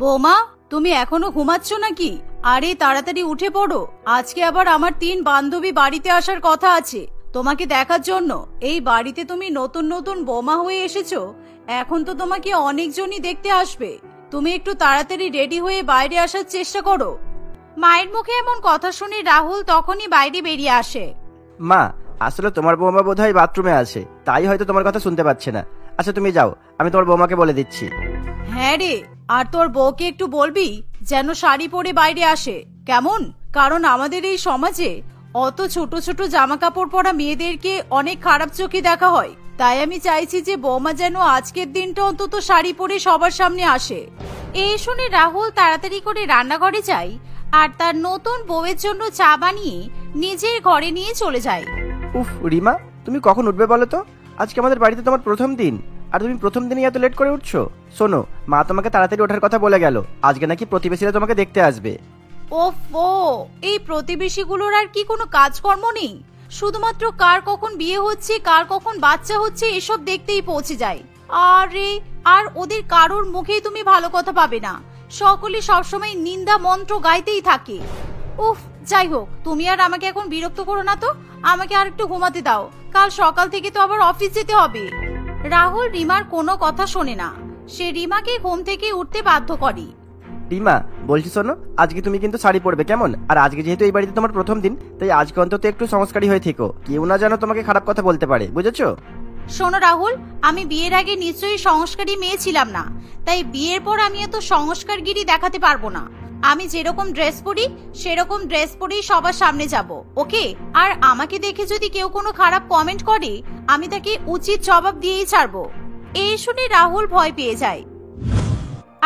বৌমা, তুমি এখনো ঘুমাচ্ছ নাকি? আরে তাড়াতাড়ি উঠে পড়ো, আজকে আবার আমার 3 বান্ধবী বাড়িতে আসার কথা আছে তোমাকে দেখার জন্য। এই বাড়িতে তুমি নতুন নতুন বৌমা হয়ে এসেছো, এখন তো তোমাকে অনেকজনই দেখতে আসবে। তুমি একটু তাড়াতাড়ি রেডি হয়ে বাইরে আসার চেষ্টা করো। মায়ের মুখে এমন কথা শুনে রাহুল তখনই বাইরে বেরিয়ে আসে। মা, আসলে তোমার বৌমা বোধহয় বাথরুমে আছে, তাই হয়তো তোমার কথা শুনতে পাচ্ছে না। আচ্ছা তুমি যাও, আমি তোমার বৌমাকে বলে দিচ্ছি। হ্যাঁ রে, আর তোর বউকে একটু বলবি যেন শাড়ি পরে বাইরে আসে, কেমন? কারণ আমাদের এই সমাজে অত ছোট ছোট জামা কাপড় পরা মেয়েদেরকে অনেক খারাপ চোখে দেখা হয়। তাই আমি চাইছি যে বৌমা যেন আজকের দিনটা অন্তত শাড়ি পরে সবার সামনে আসে। এই শুনে রাহুল তাড়াতাড়ি করে রান্নাঘরে যায় আর তার নতুন বউয়ের জন্য চা বানিয়ে নিজের ঘরে নিয়ে চলে যায়। উফ রিমা, তুমি কখন উঠবে বলো তো? আজকে আমাদের বাড়িতে তোমার প্রথম দিন, আর তুমি প্রথম দিনই এত লেট করে উঠছো। শোনো, মা তোমাকে তাড়াতাড়ি ওঠার কথা বলে গেল, আজকে নাকি প্রতিবেশীরা তোমাকে দেখতে আসবে। ওফো, এই প্রতিবেশীগুলোর আর কি কোনো কাজকর্ম নেই? শুধুমাত্র কার কখন বিয়ে হচ্ছে, কার কখন বাচ্চা হচ্ছে এসব দেখতেই পৌঁছে যায়। আরে, আর ওদের কারোর মুখেই তুমি ভালো কথা পাবে না, সকলে সবসময় নিন্দা মন্ত্র গাইতেই থাকে। উফ, যাই হোক, তুমি আর আমাকে এখন বিরক্ত করো না তো, আমাকে আর একটু ঘুমাতে দাও, কাল সকাল থেকে তো আবার অফিস যেতে হবে। রাহুল রিমার কোনো কথা শোনে না, সে রিমাকে ঘুম থেকে উঠতে বাধ্য করে। রিমা বলছি শোনো, আজকে তুমি কিন্তু শাড়ি পরবে, কেমন? আর আজকে যেহেতু এই বাড়িতে তোমার প্রথম দিন, তাই আজকে অন্তত একটু সংস্কারী হয়ে থেকো, কেউ না যেন তোমাকে খারাপ কথা বলতে পারে, বুঝেছো? শোনো রাহুল, আমি বিয়ের আগে নিশ্চয়ই সংস্কারী মেয়ে ছিলাম না, তাই বিয়ের পর আমি এত সংস্কারগিরি দেখাতে পারবো না। আমি যেরকম ড্রেস পরি সেরকম ড্রেস পরেই সবার সামনে যাব, ওকে? আর আমাকে দেখে যদি কেউ কোনো খারাপ কমেন্ট করে, আমি তাকে উচিত জবাব দিয়েই ছাড়বো। এই শুনে রাহুল ভয় পেয়ে যায়।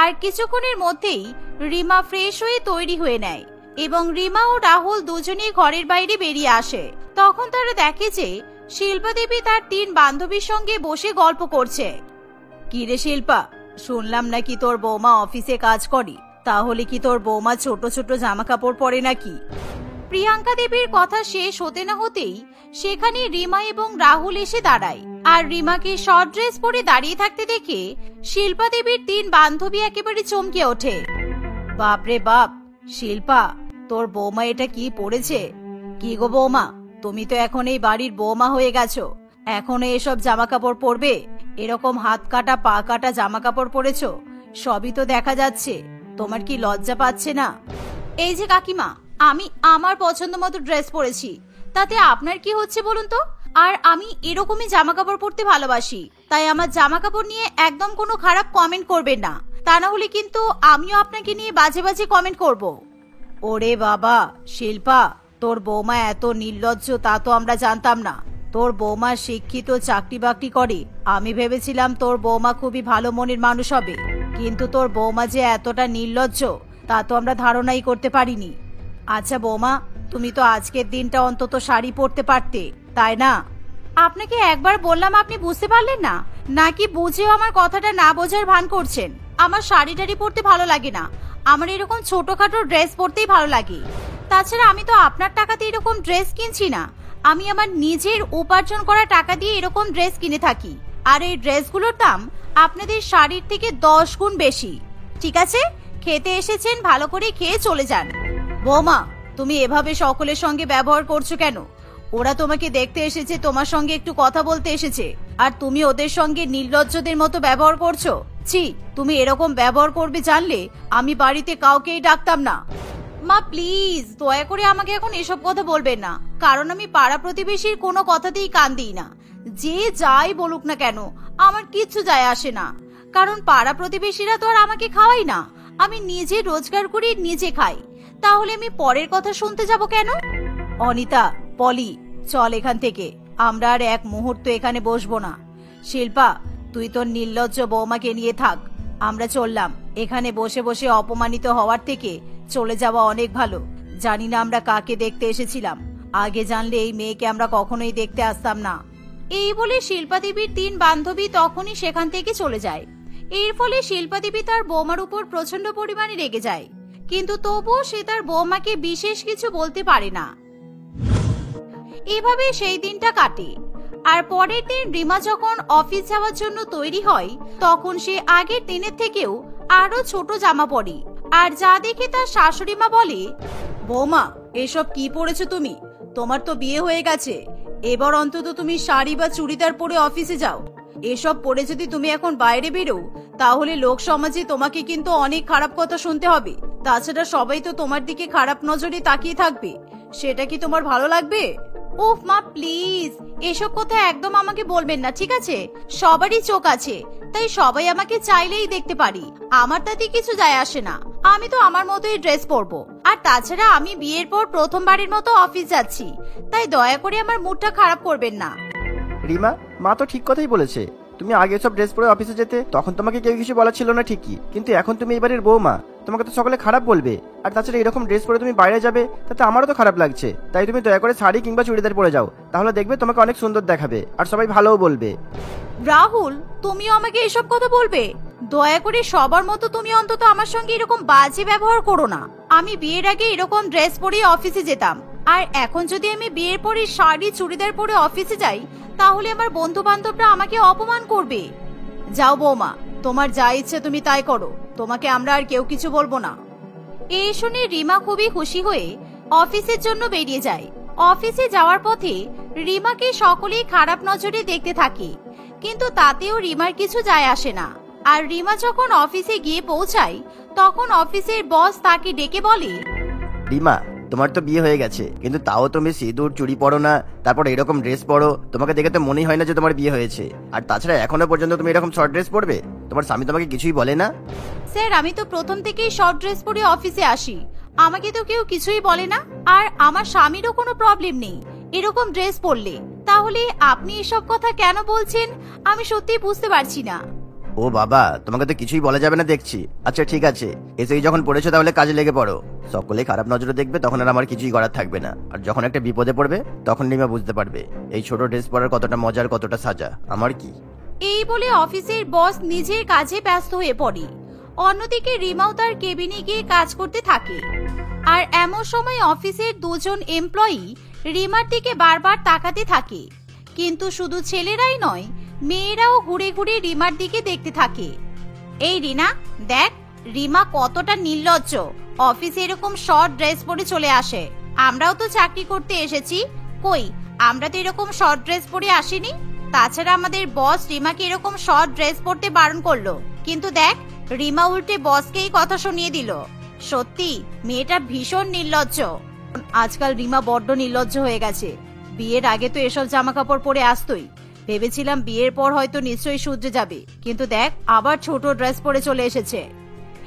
আর কিছুক্ষণের মধ্যেই রিমা ফ্রেশ হয়ে তৈরি হয়ে নেয় এবং রিমা ও রাহুল দুজনেই ঘরের বাইরে বেরিয়ে আসে। তখন তারা দেখে যে শিল্পা দেবী তার 3 বান্ধবীর সঙ্গে বসে গল্প করছে। কি রে শিল্পা, শুনলাম নাকি তোর বৌমা অফিসে কাজ করে, তাহলে কি তোর বৌমা ছোট ছোট জামা কাপড় পরে নাকি? প্রিয়াঙ্কা দেবীর কথা শেষ হতে না হতেই সেখানে রিমা এবং রাহুল এসে দাঁড়ায়। আর রিমাকে শর্ট ড্রেস পরে দাঁড়িয়ে থাকতে দেখে শিল্পা দেবীর 3 বান্ধবী একেবারে চমকে ওঠে। বাপরে বাপ, শিল্পা, তোর বৌমা এটা কি পরেছে? কি গো বৌমা, তুমি তো এখন এই বাড়ির বৌমা হয়ে গেছো, এখনো এসব জামা কাপড় পরবে? এরকম হাত কাটা পা কাটা জামা কাপড় পরেছো, সবই তো দেখা যাচ্ছে, তোমার কি লজ্জা পাচ্ছে না? এই যে কাকিমা, আমি আমার পছন্দ মতো ড্রেস পরেছি, তাতে আপনার কি হচ্ছে বলুন তো? আর আমি এরকমই জামা কাপড় পরতে ভালোবাসি, তাই আমার জামা কাপড় নিয়ে একদম কোনো খারাপ কমেন্ট করবেন না, তা না হলে কিন্তু আমিও আপনাকে নিয়ে বাজে বাজে কমেন্ট করব। ওরে বাবা শিল্পা, তোর বৌমা এত নির্লজ্জ তা তো আমরা জানতাম না। তোর বৌমা শিক্ষিত, চাকরি বাকরি করে, আমি ভেবেছিলাম তোর বৌমা খুবই ভালো মনের মানুষ হবে, কিন্তু তোর বৌমা যে এতটা নির্লজ্জ তা তো আমরা ধারণাই করতে পারিনি। আচ্ছা বৌমা, তুমি তো আজকের দিনটা অন্তত শাড়ি পরতে পারতে, তাই না? আপনাকে একবার বললাম, আপনি বুঝতে পারলেন না? নাকি বুঝেও আমার কথাটা না বোঝার ভান করছেন? আমার শাড়ি টাড়ি পরতে ভালো লাগে না, আমার এরকম ছোটখাটো ড্রেস পরতেই ভালো লাগে। তাছাড়া আমি তো আপনার টাকাতে এরকম ড্রেস কিনছি না, আমি আমার নিজের উপার্জন করা টাকা দিয়ে এরকম ড্রেস কিনে থাকি, আর এই ড্রেসগুলোর দাম আপনাদের শাড়ির থেকে 10 গুণ বেশি। ঠিক আছে, খেতে এসেছেন, ভালো করে খেয়ে চলে যান। বৌমা, তুমি এভাবে সকলের সঙ্গে ব্যবহার করছো কেন? ওরা তোমাকে দেখতে এসেছে, তোমার সঙ্গে একটু কথা বলতে এসেছে, আর তুমি ওদের সঙ্গে নির্লজ্জদের মতো ব্যবহার করছো। ছি, তুমি এরকম ব্যবহার করবে জানলে আমি বাড়িতে কাউকেই ডাকতাম না। মা প্লিজ দয়া করে আমাকে এখন এসব কথা বলবেন না, কারণ আমি পাড়া প্রতিবেশীর কোনো কথাতেই কান দিই না। যে যাই বলুক না কেন আমার কিচ্ছু যায় আসে না, কারণ পাড়া প্রতিবেশীরা তো আর আমাকে খাওয়াই না, আমি নিজে রোজগার করি, নিজে খাই, তাহলে আমি পরের কথা শুনতে যাব কেন? অনিতা, পলি, চল এখান থেকে, আমরা আর এক মুহূর্ত এখানে বসবো না। শিল্পা, তুই তোর নির্লজ্জ বৌমাকে নিয়ে থাক, আমরা চললাম। এখানে বসে বসে অপমানিত হওয়ার থেকে চলে যাওয়া অনেক ভালো। জানি না আমরা কাকে দেখতে এসেছিলাম, আগে জানলে এই মেয়েকে আমরা কখনোই দেখতে আসতাম না। এই বলে শিল্পা দেবীর 3 বান্ধবী তখনই সেখান থেকে চলে যায়। এর ফলে শিল্পা দেবী তার বৌমার উপর প্রচন্ড পরিমাণে রেগে যায়, কিন্তু তবুও সে তার বৌমাকে বিশেষ কিছু বলতে পারে না। এভাবে সেই দিনটা কাটে। আর পরের দিন রিমা যখন অফিস যাওয়ার জন্য তৈরি হয়, তখন সে আগের দিনের থেকেও আরো ছোট জামা পরে। আর যা দেখে তার শাশুড়ি মা বলে, বৌমা এসব কি পরেছো তুমি? তোমার তো বিয়ে হয়ে গেছে, এবার অন্তত তুমি শাড়ি বা চুড়িদার পরে অফিসে যাও। এসব পরে যদি তুমি এখন বাইরে বেরো তাহলে লোক সমাজে তোমাকে কিন্তু অনেক খারাপ কথা শুনতে হবে। তাছাড়া সবাই তো তোমার দিকে খারাপ নজরে তাকিয়ে থাকবে, সেটা কি তোমার ভালো লাগবে? উফ মা প্লিজ, এসব কথা একদম আমাকে বলবেন না, ঠিক আছে? সবারই চোখ আছে, তাই সবাই আমাকে চাইলেই দেখতে পারি, আমার তাতে কিছু যায় আসে না। আমি তো আমার মতোই ড্রেস পরবো। আর তাছাড়া আমি বিয়ের পর প্রথমবারের মতো অফিস যাচ্ছি, তাই দয়া করে আমার মুডটা খারাপ করবেন না। রিমা, মা তো ঠিক কথাই বলেছে। তুমি আগে সব ড্রেস পরে অফিসে যেতে, তখন তোমাকে কেউ কিছু বলা ছিল না ঠিকই, কিন্তু এখন তুমি এবারের বৌমা, তোমাকে তো সকলে খারাপ বলবে। আর তাছাড়া এরকম ড্রেস পরে তুমি বাইরে যাবে, তাতে আমারও তো খারাপ লাগছে। তাই তুমি দয়া করে শাড়ি কিংবা চুড়িদার পরে যাও, তাহলে দেখবে তোমাকে অনেক সুন্দর দেখাবে আর সবাই ভালোও বলবে। রাহুল, তুমিও আমাকে এসব কথা বলবে? দয়া করে সবার মতো তুমি অন্তত আমার সঙ্গে এরকম বাজে ব্যবহার করো না। আমি বিয়ের আগে এরকম ড্রেস পরে অফিসে যেতাম, আর এখন যদি আমি বিয়ের পরে শাড়ি চুড়িদার পরে অফিসে যাই তাহলে আমার বন্ধু বান্ধবরা আমাকে অপমান করবে। যাও বৌমা, তোমার যা ইচ্ছে তুমি তাই করো, তোমাকে আমরা আর কেউ কিছু বলবো না। এই শুনে রিমা খুবই খুশি হয়ে অফিসের জন্য বেরিয়ে যায়। অফিসে যাওয়ার পথে রিমাকে সকলেই খারাপ নজরে দেখতে থাকে, কিন্তু তাতেও রিমার কিছু যায় আসে না। আর রিমা যখন অফিসে গিয়ে পৌঁছায় তখন অফিসের বস তাকে ডেকে বলে, রিমা, তোমার তো বিয়ে হয়ে গেছে, কিন্তু তাও তুমি সিঁদুর চুড়ি পরো না, তারপর এরকম ড্রেস পরো, তোমাকে দেখে তো মনেই হয় না যে তোমার বিয়ে হয়েছে। আর তাছাড়া এখনো পর্যন্ত তুমি এরকম শর্ট ড্রেস পরবে? তোমার স্বামী তোমাকে কিছুই বলে না? স্যার, আমি তো প্রথম থেকেই শর্ট ড্রেস পরে অফিসে আসি, আমাকে তো কেউ কিছুই বলে না। আর আমার স্বামীরও কোনো প্রবলেম নেই এরকম ড্রেস পরলে। তাহলে আপনি এসব কথা কেন বলছেন আমি সত্যিই বুঝতে পারছি না। ও বাবা, তোমাকে তো কিছুই বলা যাবে না দেখছি। আচ্ছা ঠিক আছে, এসেই যখন পড়েছো তাহলে কাজে লেগে পড়ো। সকলে খারাপ নজরে দেখবে, তখন আর আমার কিছুই করার থাকবে না। আর যখন একটা বিপদে পড়বে তখন রিমা বুঝতে পারবে এই ছোট ড্রেস পরার কতটা মজার, কতটা সাজা। আমার কি? এই বলে অফিসের বস নিজের কাজে ব্যস্ত হয়ে পড়ে। অন্যদিকে রিমাও তার কেবিনে গিয়ে কাজ করতে থাকে। আর এমন সময় অফিসের দুজন এমপ্লয়ি রিমার দিকে বারবার তাকাতে থাকে, কিন্তু শুধু ছেলেরাই নয়, মেয়েরাও ঘুরে ঘুরে রিমার দিকে দেখতে থাকে। এই রিনা, দেখ রিমা কতটা নির্লজ্জ, অফিসে এরকম শর্ট ড্রেস পরে চলে আসে। আমরাও তো চাকরি করতে এসেছি, কই আমরা তো এরকম শর্ট ড্রেস পরে আসিনি। তাছাড়া আমাদের বস রিমাকে এরকম শর্ট ড্রেস পরতে বারণ করলো, কিন্তু দেখ রিমা উল্টে বসকেই কথা শুনিয়ে দিল। সত্যি মেয়েটা ভীষণ নির্লজ্জ। আজকাল রিমা বড্ড নির্লজ্জ হয়ে গেছে। বিয়ের আগে তো এসব জামা কাপড় পরে আসতোই, ভেবেছিলাম বিয়ের পর হয়তো নিশ্চয়ই শুধরে যাবে, কিন্তু দেখ আবার ছোট ড্রেস পরে চলে এসেছে।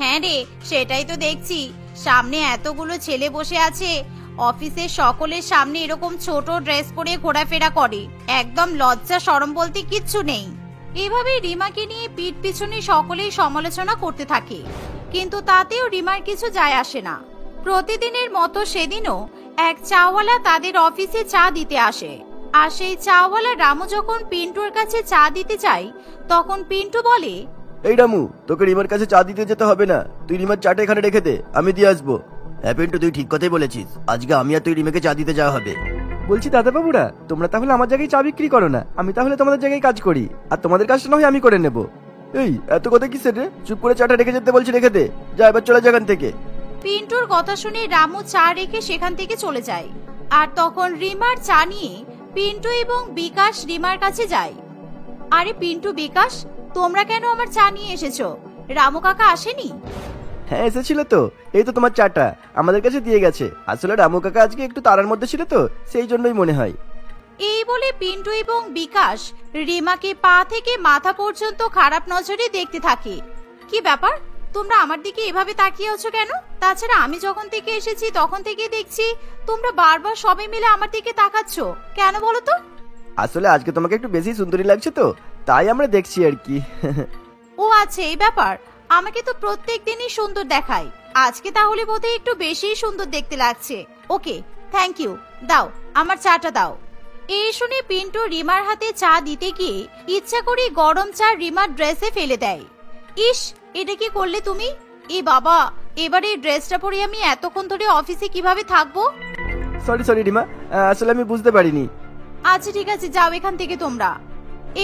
হ্যাঁ রে, সেটাই তো দেখছি, সামনে এতগুলো ছেলে বসে আছে, অফিসের সকলের সামনে এরকম ছোট ড্রেস পরে ঘোরাফেরা করে, একদম লজ্জা শরম বলতে কিচ্ছু নেই। এভাবে রিমাকে নিয়ে পিঠ পিছনে সকলেই সমালোচনা করতে থাকে, কিন্তু তাতেও রিমার কিছু যায় আসে না। প্রতিদিনের মতো সেদিনও এক চাওয়ালা তাদের অফিসে চা দিতে আসে। আর সেই চাওয়ালা রামু যখন পিন্টুর কাছে চা দিতে চায় তখন পিন্টু বলে, এই রামু, তোকে রিমার কাছে চা দিতে যেতে হবে না, তুই রিমার চাটা এখানে রেখে দে, আমি দিয়ে আসবো। হ্যাঁ পিন্টু, তুই ঠিক কথাই বলেছিস, আজকে আমি আর তুই রিমাকে চা দিতে যাওয়া হবে। বলছি দাদা বাবুরা, তোমরা তাহলে আমার জায়গায় চা বিক্রি করো না, আমি তাহলে তোমাদের জায়গায় কাজ করি, আর তোমাদের কাজটা না হয় আমি করে নেব। এই এত কথা কিসের রে? চুপ করে চাটা রেখে যেতে বলছি, রেখে দে, যা এবার চলে যা এখান থেকে। পিন্টুর কথা শুনে রামু চা রেখে সেখান থেকে চলে যায়। আর তখন রিমার চা নিয়ে পিন্টু এবং বিকাশ রিমার কাছে যায়। আরে পিন্টু, বিকাশ, তোমরা কেন আমার চা নিয়ে এসেছো? রামু কাকা আসেনি? হ্যাঁ এসেছিল তো, এই তো তোমার চাটা আমাদের কাছে দিয়ে গেছে। আসলে রামু কাকা আজকে একটু তাড়ার মধ্যে ছিল তো, সেই জন্যই মনে হয়। এই বলে পিন্টু এবং বিকাশ রিমাকে পা থেকে মাথা পর্যন্ত খারাপ নজরে দেখতে থাকে। কি ব্যাপার, তোমরা আমার দিকে এভাবে তাকিয়ে আছো কেন? তাছাড়া আমি যখন থেকে এসেছি তখন থেকে দেখছি তোমরা বারবার সবাই মিলে আমার দিকে তাকাচ্ছ কেন বলো তো? আসলে আজকে তোমাকে একটু বেশি সুন্দরী লাগছে তো, তাই আমরা দেখছি আর কি। ও আচ্ছা, এই ব্যাপার। আমাকে তো প্রত্যেক দিনই সুন্দর দেখায়, আজকে তাহলে বোধহয় একটু বেশি সুন্দর দেখতে লাগছে। ওকে, থ্যাংক ইউ, দাও আমার চাটা দাও। এই শুনে পিন্টু রিমার হাতে চা দিতে গিয়ে ইচ্ছা করে গরম চা রিমার ড্রেসে ফেলে দেয়। ইস, এটা কি করলে তুমি? এ বাবা, এবারে এই ড্রেসটা পরে আমি এতক্ষণ ধরে অফিসে কিভাবে থাকবো? সরি রিমা, আসলে আমি বুঝতে পারিনি। আচ্ছা ঠিক আছে, যাও এখান থেকে তোমরা।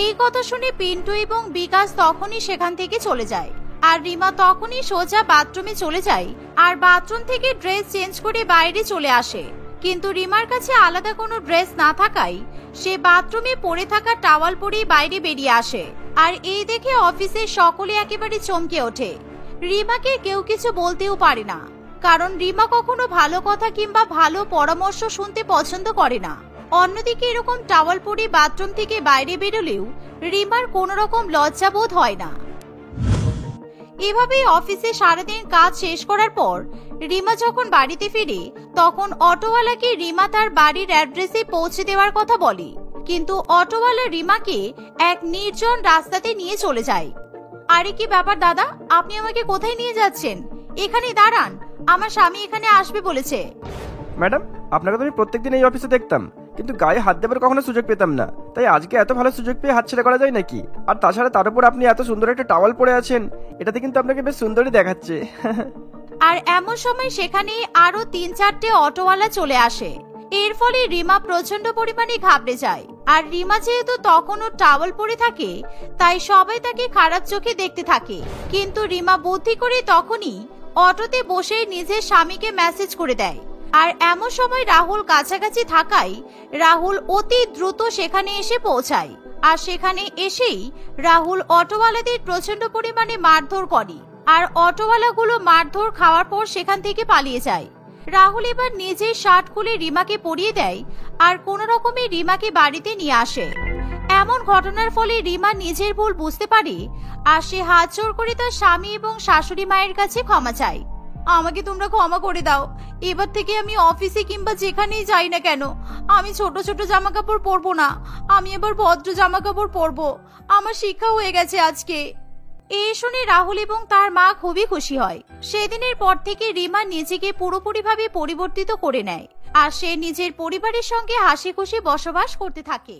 এই কথা শুনে পিন্টু এবং বিকাশ তখনই সেখান থেকে চলে যায়। আর রিমা তখনই সোজা বাথরুমে চলে যায় আর বাথরুম থেকে ড্রেস চেঞ্জ করে বাইরে চলে আসে। কিন্তু রিমার কাছে আলাদা কোনো ড্রেস না থাকায় সে বাথরুমে পরে থাকা টাওয়াল পরেই বাইরে বেরিয়ে আসে। আর এই দেখে অফিসের সকলে একেবারে চমকে ওঠে। রিমাকে কেউ কিছু বলতেও পারে না, কারণ রিমা কখনো ভালো কথা কিংবা ভালো পরামর্শ শুনতে পছন্দ করে না। অন্যদিকে এরকম টাওয়াল পরে বাথরুম থেকে বাইরে বেরোলেও রিমার কোনো রকম লজ্জাবোধ হয় না। এভাবেই অফিসে সারাদিন কাজ শেষ করার পর রিমা যখন বাড়িতে ফিরে তখন অটোওয়ালাকে রিমা তার বাড়ির অ্যাড্রেসে পৌঁছে দেওয়ার কথা বলে। কিন্তু অটোওয়ালা রিমাকে এক নির্জন রাস্তাতে নিয়ে চলে যায়। আরে কি ব্যাপার দাদা, আপনি আমাকে কোথায় নিয়ে যাচ্ছেন? এখানে দাঁড়ান, আমার স্বামী এখানে আসবে বলেছে। ম্যাডাম, আপনাকে তো আমি প্রত্যেকদিন এই অফিসে দেখতাম, কিন্তু গায়ে হাত দেবার কখনো সুযোগ পেতাম না। তাই আজকে এত ভালো সুযোগ পেয়ে হাতছাড়া করা যায় নাকি? আর তাছাড়া তার উপর আপনি এত সুন্দর একটা টাওয়াল পরে আছেন, এটাতে কিন্তু আপনাকে বেশ সুন্দরই দেখাচ্ছে। আর এমন সময় সেখানে আরো 3-4টে অটোওয়ালা চলে আসে। এর ফলে রিমা প্রচন্ড পরিমাণে ঘাবড়ে যায়। আর রিমা যেহেতু তখনও টাওয়াল পরে থাকে তাই সবাই তাকে খারাপ চোখে দেখতে থাকে। কিন্তু রিমা বুদ্ধি করে তখনই অটোতে বসে নিজের স্বামীকে মেসেজ করে দেয়। আর এমন সময় রাহুল কাছাকাছি থাকায় রাহুল অতি দ্রুত সেখানে এসে পৌঁছায়। আর সেখানে এসেই রাহুল অটোওয়ালাদের প্রচন্ড পরিমাণে মারধর করে। আর অটোওয়ালাগুলো মারধর খাওয়ার পর সেখান থেকে পালিয়ে যায়। রাহুল এবার নিজের শার্ট খুলে রিমাকে পরিয়ে দেয় আর কোনো রকমে রিমাকে বাড়িতে নিয়ে আসে। এমন ঘটনার ফলে রিমা নিজের ভুল বুঝতে পারে আর সে হাত জোড় করে তার স্বামী এবং শাশুড়ি মায়ের কাছে ক্ষমা চায়। আমাকে তোমরা ক্ষমা করে দাও। এবার থেকে আমি অফিসে কিংবা যেখানেই যাই না কেন আমি ছোট ছোট জামা কাপড় পরবো না। আমি এবার ভদ্র জামা কাপড় পরবো। আমার শিক্ষা হয়ে গেছে আজকে। এই শুনে রাহুল এবং তার মা খুবই খুশি হয়। সেদিনের পর থেকে রিমা নিজেকে পুরোপুরিভাবে পরিবর্তিত করে নেয় আর সে নিজের পরিবারের সঙ্গে হাসি খুশি বসবাস করতে থাকে।